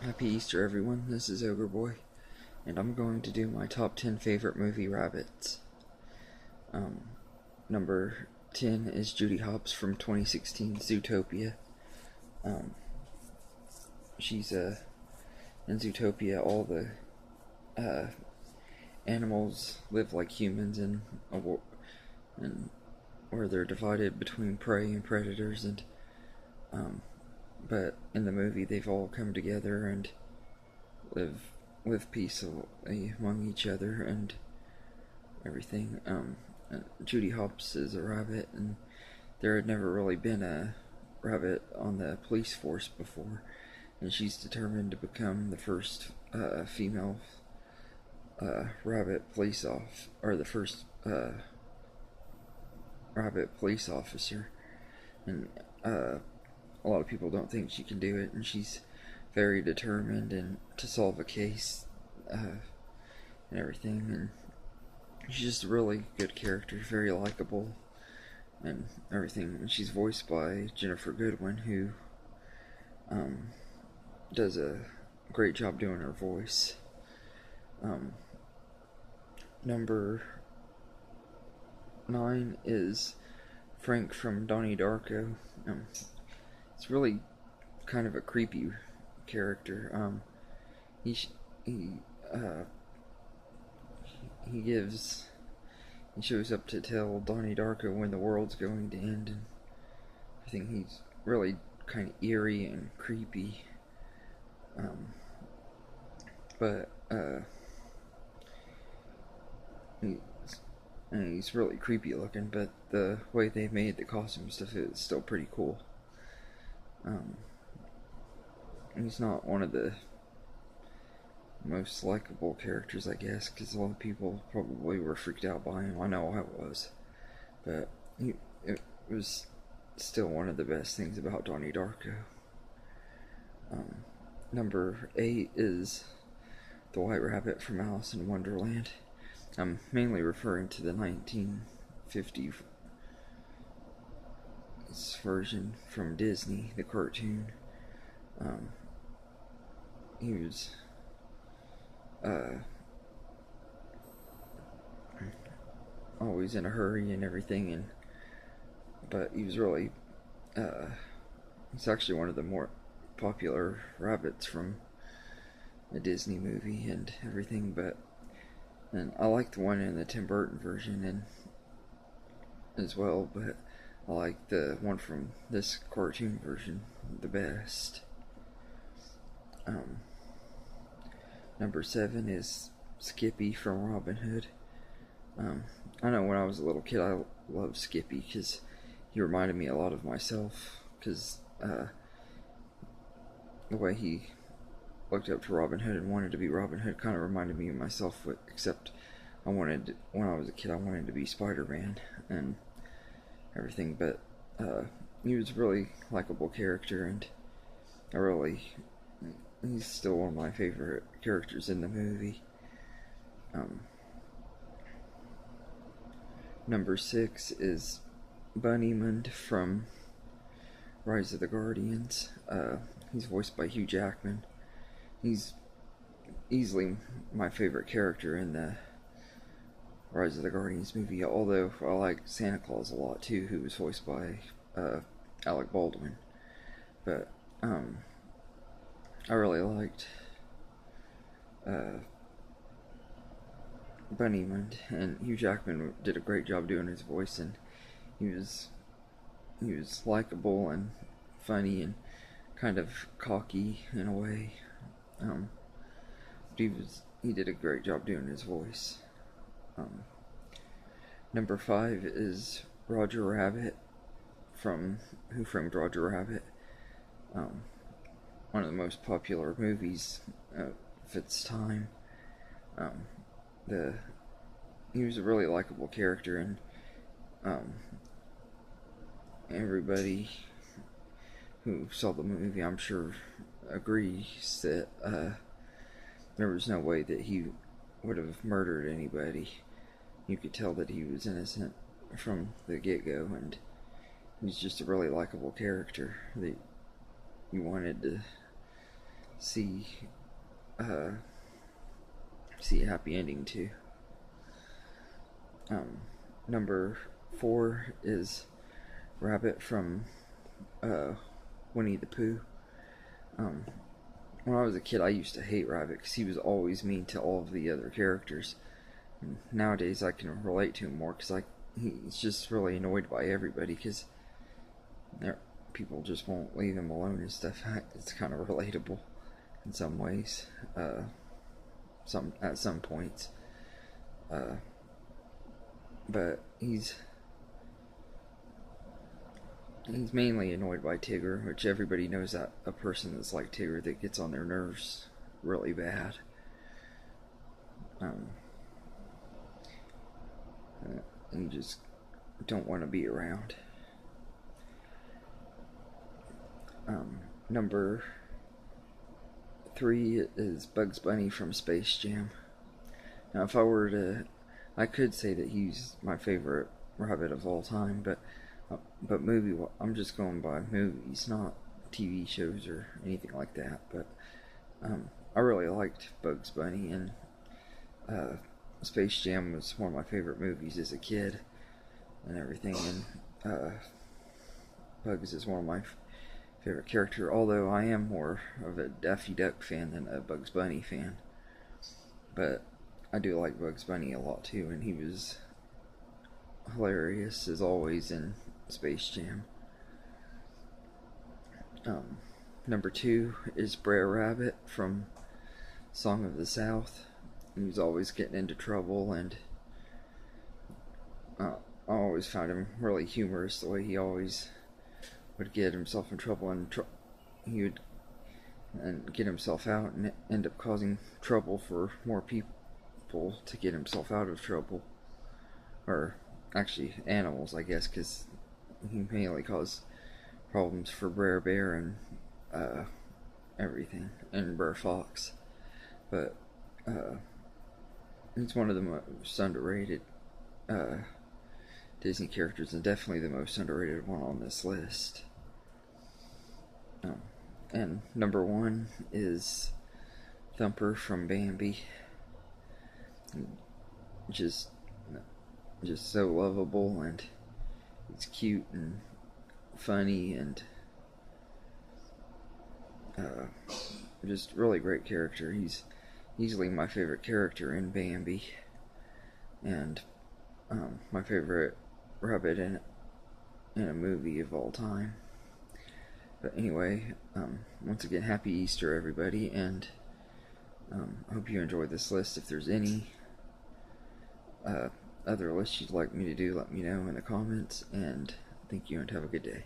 Happy Easter, everyone. This is Ogre Boy, and I'm going to do my top 10 favorite movie rabbits. Number 10 is Judy Hopps from 2016 Zootopia. Um, she's in Zootopia, all the animals live like humans and where they're divided between prey and predators, and but in the movie they've all come together and live peacefully among each other and everything. Judy Hopps is a rabbit, and there had never really been a rabbit on the police force before, and she's determined to become the first female rabbit police off, or the first rabbit police officer. And a lot of people don't think she can do it, and she's very determined and to solve a case and everything. And she's just a really good character, very likable and everything. And she's voiced by Ginnifer Goodwin, who does a great job doing her voice. Number 9 is Frank from Donnie Darko. It's really kind of a creepy character. He shows up to tell Donnie Darko when the world's going to end, and I think he's really kind of eerie and creepy. But he's really creepy looking, but the way they made the costume stuff is still pretty cool. He's not one of the most likable characters, I guess, because a lot of people probably were freaked out by him. I know I was, but it was still one of the best things about Donnie Darko. Number 8 is the White Rabbit from Alice in Wonderland. I'm mainly referring to the 1950 version from Disney, the cartoon. He was always in a hurry and everything, but he was really he's actually one of the more popular rabbits from the Disney movie and everything. And I like the one in the Tim Burton version and as well, but I like the one from this cartoon version the best. Number 7 is Skippy from Robin Hood. I know when I was a little kid I loved Skippy because he reminded me a lot of myself, because the way he looked up to Robin Hood and wanted to be Robin Hood kind of reminded me of myself, except when I was a kid I wanted to be Spider-Man and everything. But he was a really likable character, and he's still one of my favorite characters in the movie. Number 6 is Bunnymund from Rise of the Guardians. He's voiced by Hugh Jackman. He's easily my favorite character in the Rise of the Guardians movie, although I like Santa Claus a lot too, who was voiced by Alec Baldwin. But I really liked Bunnymund, and Hugh Jackman did a great job doing his voice, and he was likable and funny and kind of cocky in a way. He did a great job doing his voice. Number 5 is Roger Rabbit from Who Framed Roger Rabbit. One of the most popular movies of its time. He was a really likable character, and everybody who saw the movie, I'm sure, agrees that there was no way that he would have murdered anybody. You could tell that he was innocent from the get-go, and he's just a really likable character that you wanted to see uh, see a happy ending to. Number 4 is Rabbit from uh, Winnie the Pooh. Um, when I was a kid, I used to hate Rabbit because he was always mean to all of the other characters. And nowadays, I can relate to him more because he's just really annoyed by everybody because people just won't leave him alone and stuff. It's kind of relatable in some ways, at some points. But he's mainly annoyed by Tigger, which everybody knows that a person that's like Tigger that gets on their nerves really bad. And you just don't want to be around. Number 3 is Bugs Bunny from Space Jam. Now, if I were to, I could say that he's my favorite rabbit of all time, but I'm just going by movies, not TV shows or anything like that. But I really liked Bugs Bunny, and Space Jam was one of my favorite movies as a kid and everything. And Bugs is one of my favorite character, although I am more of a Daffy Duck fan than a Bugs Bunny fan. But I do like Bugs Bunny a lot too, and he was hilarious as always in Space Jam. Number 2 is Brer Rabbit from Song of the South. He was always getting into trouble, and I always found him really humorous the way he always would get himself in trouble, and he would get himself out and end up causing trouble for more people to get himself out of trouble. Or actually animals, I guess, because he mainly caused problems for Brer Bear and everything, and Brer Fox. But he's one of the most underrated Disney characters, and definitely the most underrated one on this list. And number 1 is Thumper from Bambi. Just so lovable, and he's cute and funny, and just really great character. He's easily my favorite character in Bambi, and my favorite rabbit in a movie of all time. But anyway, once again, happy Easter, everybody, and I hope you enjoyed this list. If there's any other lists you'd like me to do, let me know in the comments, and thank you and have a good day.